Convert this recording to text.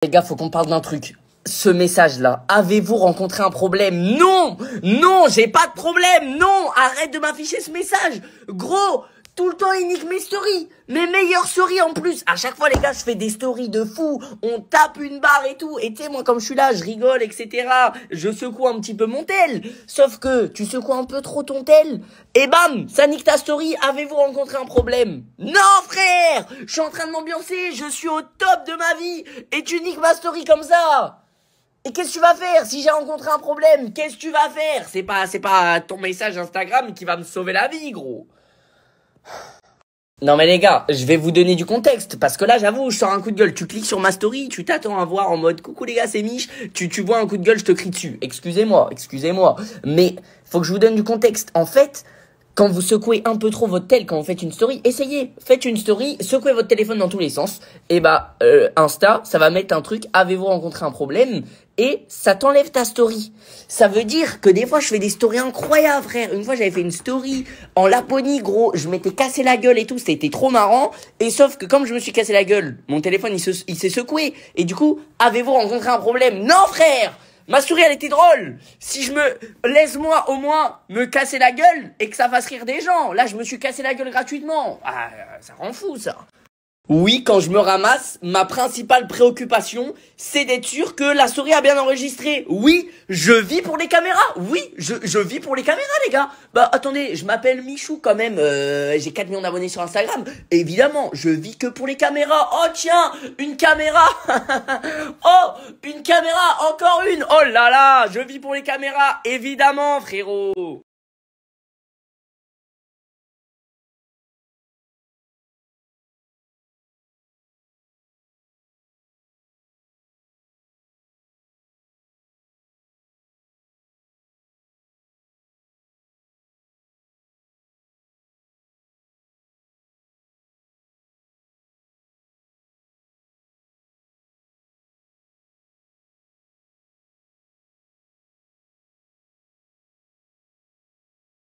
Les gars, faut qu'on parle d'un truc. Ce message-là, avez-vous rencontré un problème? Non! Non, j'ai pas de problème! Non! Arrête de m'afficher ce message! Gros, tout le temps il nique mes stories! Mes meilleures stories en plus! À chaque fois les gars, je fais des stories de fou! On tape une barre et tout! Et tu sais, moi comme je suis là, je rigole, etc. Je secoue un petit peu mon tel! Sauf que, tu secoues un peu trop ton tel, et bam! Ça nique ta story! Avez-vous rencontré un problème? Non frère! Je suis en train de m'ambiancer! Je suis au top de ma vie! Et tu niques ma story comme ça! Et qu'est-ce que tu vas faire si j'ai rencontré un problème? Qu'est-ce que tu vas faire? C'est pas ton message Instagram qui va me sauver la vie, gros. Non mais les gars, je vais vous donner du contexte, parce que là j'avoue, je sors un coup de gueule, tu cliques sur ma story, tu t'attends à voir en mode coucou les gars c'est Mich, tu vois un coup de gueule, je te crie dessus. Excusez-moi, mais faut que je vous donne du contexte. En fait, quand vous secouez un peu trop votre tel, quand vous faites une story, essayez, faites une story, secouez votre téléphone dans tous les sens, et Insta, ça va mettre un truc, avez-vous rencontré un problème? Et ça t'enlève ta story. Ça veut dire que des fois, je fais des stories incroyables, frère. Une fois, j'avais fait une story en Laponie, gros. Je m'étais cassé la gueule et tout. C'était trop marrant. Et sauf que comme je me suis cassé la gueule, mon téléphone, il s'est secoué. Et du coup, avez-vous rencontré un problème? Non, frère! Ma story, elle était drôle. Laisse-moi au moins me casser la gueule et que ça fasse rire des gens. Là, je me suis cassé la gueule gratuitement. Ah, ça rend fou, ça. Oui, quand je me ramasse, ma principale préoccupation, c'est d'être sûr que la story a bien enregistré. Oui, je vis pour les caméras. Oui, je vis pour les caméras, les gars. Bah, attendez, je m'appelle Michou quand même. J'ai 4 millions d'abonnés sur Instagram. Évidemment, je vis que pour les caméras. Oh, tiens, une caméra. Oh, une caméra, encore une. Oh là là, je vis pour les caméras. Évidemment, frérot.